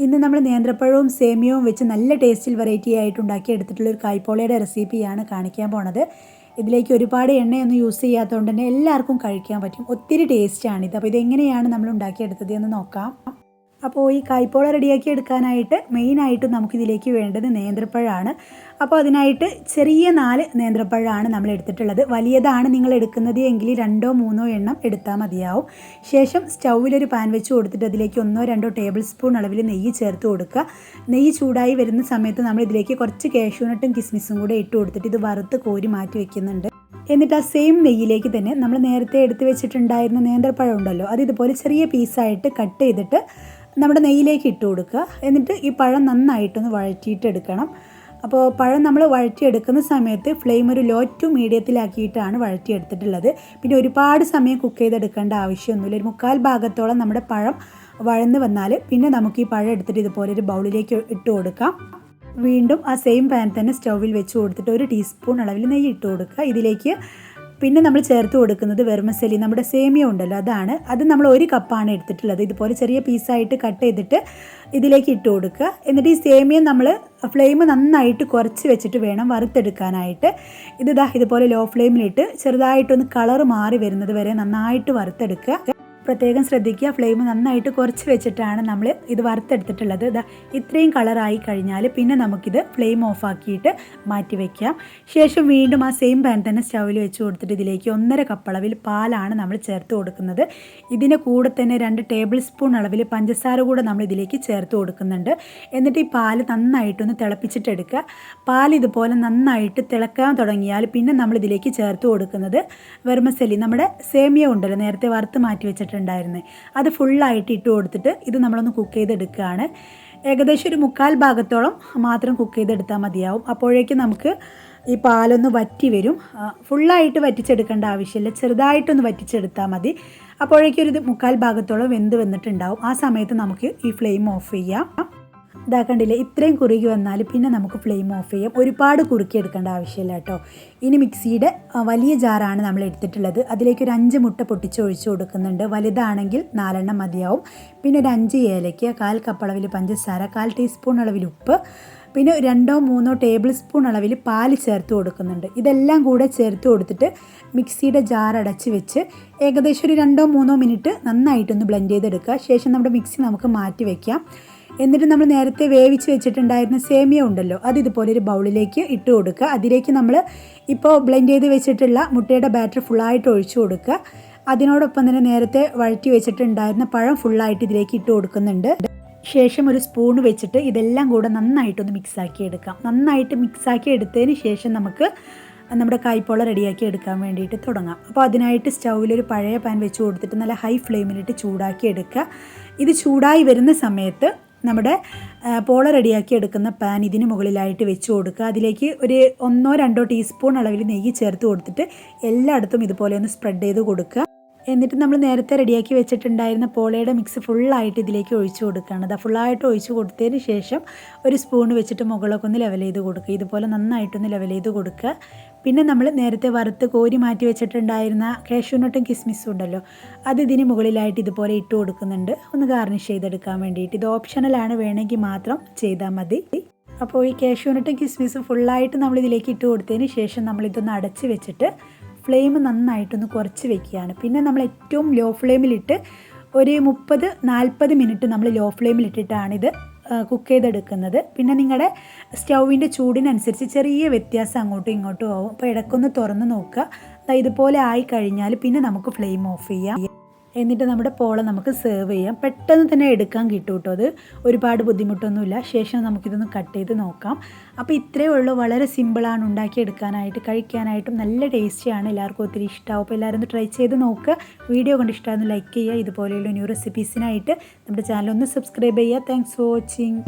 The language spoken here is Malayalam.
ഇന്ന് നമ്മൾ നേന്ത്രപ്പഴവും സേമിയവും വെച്ച് നല്ല ടേസ്റ്റിൽ വെറൈറ്റി ആയിട്ട് ഉണ്ടാക്കിയെടുത്തിട്ടുള്ള ഒരു കായ്പോളയുടെ റെസിപ്പിയാണ് കാണിക്കാൻ പോണത്. ഇതിലേക്ക് ഒരുപാട് എണ്ണയൊന്നും യൂസ് ചെയ്യാത്തതുകൊണ്ട് തന്നെ എല്ലാവർക്കും കഴിക്കാൻ പറ്റും. ഒത്തിരി ടേസ്റ്റാണിത്. അപ്പോൾ ഇതെങ്ങനെയാണ് നമ്മൾ ഉണ്ടാക്കിയെടുത്തത് എന്ന് നോക്കാം. അപ്പോൾ ഈ കായ്പോള റെഡിയാക്കി എടുക്കാനായിട്ട് മെയിനായിട്ട് നമുക്കിതിലേക്ക് വേണ്ടത് നേന്ത്രപ്പഴമാണ്. അപ്പോൾ അതിനായിട്ട് ചെറിയ 4 നേന്ത്രപ്പഴമാണ് നമ്മൾ എടുത്തിട്ടുള്ളത്. വലിയതാണ് നിങ്ങൾ എടുക്കുന്നത് എങ്കിൽ 2-3 എണ്ണം എടുത്താൽ മതിയാവും. ശേഷം സ്റ്റൗവിലൊരു പാൻ വെച്ച് കൊടുത്തിട്ട് അതിലേക്ക് 1-2 ടേബിൾ സ്പൂൺ അളവിൽ നെയ്യ് ചേർത്ത് കൊടുക്കുക. നെയ്യ് ചൂടായി വരുന്ന സമയത്ത് നമ്മൾ ഇതിലേക്ക് കുറച്ച് കാഷ്യൂനട്ടും കിസ്മിസും കൂടെ ഇട്ട് കൊടുത്തിട്ട് ഇത് വറുത്ത് കോരി മാറ്റി വെക്കുന്നുണ്ട്. എന്നിട്ട് ആ സെയിം നെയ്യിലേക്ക് തന്നെ നമ്മൾ നേരത്തെ എടുത്ത് വെച്ചിട്ടുണ്ടായിരുന്ന നേന്ത്രപ്പഴം ഉണ്ടല്ലോ, അത് ഇതുപോലെ ചെറിയ പീസായിട്ട് കട്ട് ചെയ്തിട്ട് നമ്മുടെ നെയ്യിലേക്ക് ഇട്ട് കൊടുക്കുക. എന്നിട്ട് ഈ പഴം നന്നായിട്ടൊന്ന് വഴറ്റിയിട്ടെടുക്കണം. അപ്പോൾ പഴം നമ്മൾ വഴറ്റിയെടുക്കുന്ന സമയത്ത് ഫ്ലെയിം ഒരു ലോ ടു മീഡിയത്തിലാക്കിയിട്ടാണ് വഴറ്റിയെടുത്തിട്ടുള്ളത്. പിന്നെ ഒരുപാട് സമയം കുക്ക് ചെയ്തെടുക്കേണ്ട ആവശ്യമൊന്നുമില്ല. ഒരു 1/4 ഭാഗത്തോളം നമ്മുടെ പഴം വഴന്ന് വന്നാൽ പിന്നെ നമുക്ക് ഈ പഴം എടുത്തിട്ട് ഇതുപോലെ ഒരു ബൗളിലേക്ക് ഇട്ട് കൊടുക്കാം. വീണ്ടും ആ സെയിം പാൻ തന്നെ സ്റ്റൗവിൽ വെച്ച് കൊടുത്തിട്ട് 1 ടീസ്പൂൺ അളവിൽ നെയ്യ് ഇട്ട് കൊടുക്കുക. ഇതിലേക്ക് പിന്നെ നമ്മൾ ചേർത്ത് കൊടുക്കുന്നത് വെർമസെല്ലി, നമ്മുടെ സേമിയ ഉണ്ടല്ലോ അതാണ്. അത് നമ്മൾ 1 കപ്പാണ് എടുത്തിട്ടുള്ളത്. ഇതുപോലെ ചെറിയ പീസായിട്ട് കട്ട് ചെയ്തിട്ട് ഇതിലേക്ക് ഇട്ട് കൊടുക്കുക. എന്നിട്ട് ഈ സേമിയ നമ്മൾ ഫ്ലെയിം നന്നായിട്ട് കുറച്ച് വെച്ചിട്ട് വേണം വറുത്തെടുക്കാനായിട്ട്. ഇതുപോലെ ലോ ഫ്ലെയിമിലിട്ട് ചെറുതായിട്ടൊന്ന് കളറ് മാറി വരുന്നത് വരെ നന്നായിട്ട് വറുത്തെടുക്കുക. പ്രത്യേകം ശ്രദ്ധിക്കുക, ഫ്ലെയിം നന്നായിട്ട് കുറച്ച് വെച്ചിട്ടാണ് നമ്മൾ ഇത് വറുത്തെടുത്തിട്ടുള്ളത്. ഇത്രയും കളറായി കഴിഞ്ഞാൽ പിന്നെ നമുക്കിത് ഫ്ലെയിം ഓഫാക്കിയിട്ട് മാറ്റി വയ്ക്കാം. ശേഷം വീണ്ടും ആ സെയിം പാൻ തന്നെ സ്റ്റൗവിൽ വെച്ച് കൊടുത്തിട്ട് ഇതിലേക്ക് 1.5 കപ്പ് അളവിൽ പാലാണ് നമ്മൾ ചേർത്ത് കൊടുക്കുന്നത്. ഇതിന് കൂടെ തന്നെ 2 ടേബിൾ സ്പൂൺ അളവിൽ പഞ്ചസാര കൂടെ നമ്മൾ ഇതിലേക്ക് ചേർത്ത് കൊടുക്കുന്നുണ്ട്. എന്നിട്ട് ഈ പാല് നന്നായിട്ടൊന്ന് തിളപ്പിച്ചിട്ടെടുക്കുക. പാൽ ഇതുപോലെ നന്നായിട്ട് തിളക്കാൻ തുടങ്ങിയാൽ പിന്നെ നമ്മൾ ഇതിലേക്ക് ചേർത്ത് കൊടുക്കുന്നത് വെർമസെല്ലി, നമ്മുടെ സേമിയ ഉണ്ടല്ലോ നേരത്തെ വറുത്ത് മാറ്റി വെച്ചിട്ടുണ്ടായിരുന്നത്, അത് ഫുള്ളായിട്ട് ഇട്ട് കൊടുത്തിട്ട് ഇത് നമ്മളൊന്ന് കുക്ക് ചെയ്തെടുക്കുകയാണ്. ഏകദേശം ഒരു 1/4 ഭാഗത്തോളം മാത്രം കുക്ക് ചെയ്തെടുത്താൽ മതിയാവും. അപ്പോഴേക്കും നമുക്ക് ഈ പാലൊന്ന് വറ്റി വരും. ഫുള്ളായിട്ട് വറ്റിച്ചെടുക്കേണ്ട ആവശ്യമില്ല, ചെറുതായിട്ടൊന്ന് വറ്റിച്ചെടുത്താൽ മതി. അപ്പോഴേക്കും ഒരു 1/4 ഭാഗത്തോളം വെന്ത് വന്നിട്ടുണ്ടാവും. ആ സമയത്ത് നമുക്ക് ഈ ഫ്ലെയിം ഓഫ് ചെയ്യാം. ഇതാക്കണ്ടില്ലേ, ഇത്രയും കുറുകി വന്നാൽ പിന്നെ നമുക്ക് ഫ്ലെയിം ഓഫ് ചെയ്യാം. ഒരുപാട് കുറുക്കി എടുക്കേണ്ട ആവശ്യമില്ല കേട്ടോ. ഇനി മിക്സിയുടെ വലിയ ജാറാണ് നമ്മൾ എടുത്തിട്ടുള്ളത്. അതിലേക്ക് ഒരു 5 മുട്ട പൊട്ടിച്ചൊഴിച്ച് കൊടുക്കുന്നുണ്ട്. വലുതാണെങ്കിൽ 4 എണ്ണം മതിയാവും. പിന്നെ ഒരു 5 ഏലയ്ക്ക, 1/4 കപ്പ് അളവിൽ പഞ്ചസാര, 1/4 ടീസ്പൂൺ അളവിൽ ഉപ്പ്, പിന്നെ 2-3 ടേബിൾ സ്പൂൺ അളവിൽ പാല് ചേർത്ത് കൊടുക്കുന്നുണ്ട്. ഇതെല്ലാം കൂടെ ചേർത്ത് കൊടുത്തിട്ട് മിക്സിയുടെ ജാർ അടച്ച് വെച്ച് ഏകദേശം ഒരു 2-3 മിനിറ്റ് നന്നായിട്ടൊന്ന് ബ്ലെൻഡ് ചെയ്തെടുക്കുക. ശേഷം നമ്മുടെ മിക്സി നമുക്ക് മാറ്റി വയ്ക്കാം. എന്നിട്ട് നമ്മൾ നേരത്തെ വേവിച്ച് വെച്ചിട്ടുണ്ടായിരുന്ന സേമിയ ഉണ്ടല്ലോ, അത് ഇതുപോലെ ഒരു ബൗളിലേക്ക് ഇട്ട് കൊടുക്കുക. അതിലേക്ക് നമ്മൾ ഇപ്പോൾ ബ്ലെൻഡ് ചെയ്ത് വെച്ചിട്ടുള്ള മുട്ടയുടെ ബാറ്റർ ഫുള്ളായിട്ട് ഒഴിച്ചു കൊടുക്കുക. അതിനോടൊപ്പം തന്നെ നേരത്തെ വഴറ്റി വെച്ചിട്ടുണ്ടായിരുന്ന പഴം ഫുള്ളായിട്ട് ഇതിലേക്ക് ഇട്ട് കൊടുക്കുന്നുണ്ട്. ശേഷം ഒരു സ്പൂൺ വെച്ചിട്ട് ഇതെല്ലാം കൂടെ നന്നായിട്ടൊന്ന് മിക്സാക്കി എടുക്കാം. നന്നായിട്ട് മിക്സാക്കി എടുത്തതിന് ശേഷം നമുക്ക് നമ്മുടെ കായ്പോള റെഡിയാക്കി എടുക്കാൻ വേണ്ടിയിട്ട് തുടങ്ങാം. അപ്പോൾ അതിനായിട്ട് സ്റ്റൗവിലൊരു പഴയ പാൻ വെച്ച് കൊടുത്തിട്ട് നല്ല ഹൈ ഫ്ലെയിമിലിട്ട് ചൂടാക്കി എടുക്കുക. ഇത് ചൂടായി വരുന്ന സമയത്ത് നമ്മുടെ പോള റെഡിയാക്കി എടുക്കുന്ന പാൻ ഇതിന് മുകളിലായിട്ട് വെച്ച് കൊടുക്കുക. അതിലേക്ക് ഒരു 1-2 ടീസ്പൂൺ അളവിൽ നെയ്യ് ചേർത്ത് കൊടുത്തിട്ട് എല്ലായിടത്തും ഇതുപോലെ ഒന്ന് സ്പ്രെഡ് ചെയ്ത് കൊടുക്കുക. എന്നിട്ട് നമ്മൾ നേരത്തെ റെഡിയാക്കി വെച്ചിട്ടുണ്ടായിരുന്ന പോളയുടെ മിക്സ് ഫുള്ളായിട്ട് ഇതിലേക്ക് ഒഴിച്ചു കൊടുക്കുകയാണ്. അത് ഫുള്ളായിട്ട് ഒഴിച്ചു കൊടുത്തതിന് ശേഷം ഒരു സ്പൂൺ വെച്ചിട്ട് മുകളൊക്കെ ഒന്ന് ലെവൽ ചെയ്ത് കൊടുക്കുക. ഇതുപോലെ നന്നായിട്ടൊന്ന് ലെവൽ ചെയ്ത് കൊടുക്കുക. പിന്നെ നമ്മൾ നേരത്തെ വറുത്ത് കോരി മാറ്റി വെച്ചിട്ടുണ്ടായിരുന്ന കാഷ്യൂനട്ടും കിസ്മിസും ഉണ്ടല്ലോ, അത് ഇതിന് മുകളിലായിട്ട് ഇതുപോലെ ഇട്ട് കൊടുക്കുന്നുണ്ട്, ഒന്ന് ഗാർണിഷ് ചെയ്തെടുക്കാൻ വേണ്ടിയിട്ട്. ഇത് ഓപ്ഷണലാണ്, വേണമെങ്കിൽ മാത്രം ചെയ്താൽ മതി. അപ്പോൾ ഈ കാഷ്യൂനട്ടും കിസ്മിസും ഫുള്ളായിട്ട് നമ്മൾ ഇതിലേക്ക് ഇട്ട് കൊടുത്തതിന് ശേഷം നമ്മളിതൊന്ന് അടച്ച് വെച്ചിട്ട് ഫ്ലെയിം നന്നായിട്ടൊന്ന് കുറച്ച് വെക്കുകയാണ്. പിന്നെ നമ്മൾ ഏറ്റവും ലോ ഫ്ലെയിമിലിട്ട് ഒരു 30-40 മിനിറ്റ് നമ്മൾ ലോ ഫ്ലെയിമിലിട്ടിട്ടാണിത് കുക്ക് ചെയ്തെടുക്കുന്നത്. പിന്നെ നിങ്ങളുടെ സ്റ്റൗവിൻ്റെ ചൂടിനനുസരിച്ച് ചെറിയ വ്യത്യാസം അങ്ങോട്ടും ഇങ്ങോട്ടും ആവും. അപ്പോൾ ഇടയ്ക്കൊന്ന് തുറന്ന് നോക്കുക. ഇതുപോലെ ആയി കഴിഞ്ഞാൽ പിന്നെ നമുക്ക് ഫ്ലെയിം ഓഫ് ചെയ്യാം. എന്നിട്ട് നമ്മുടെ പോള നമുക്ക് സെർവ് ചെയ്യാം. പെട്ടെന്ന് തന്നെ എടുക്കാൻ കിട്ടും കേട്ടോ, അത് ഒരുപാട് ബുദ്ധിമുട്ടൊന്നുമില്ല. ശേഷം നമുക്കിതൊന്ന് കട്ട് ചെയ്ത് നോക്കാം. അപ്പോൾ ഇത്രയേ ഉള്ളൂ, വളരെ സിമ്പിളാണ് ഉണ്ടാക്കിയെടുക്കാനായിട്ട്. കഴിക്കാനായിട്ടും നല്ല ടേസ്റ്റിയാണ്, എല്ലാവർക്കും ഒത്തിരി ഇഷ്ടമാവും. അപ്പോൾ എല്ലാവരും ഒന്ന് ട്രൈ ചെയ്ത് നോക്കുക. വീഡിയോ കൊണ്ട് ഇഷ്ടമാണെന്ന് ലൈക്ക് ചെയ്യുക. ഇതുപോലെയുള്ള ന്യൂ റെസിപ്പീസിനായിട്ട് നമ്മുടെ ചാനൽ ഒന്ന് സബ്സ്ക്രൈബ് ചെയ്യുക. Thanks for watching.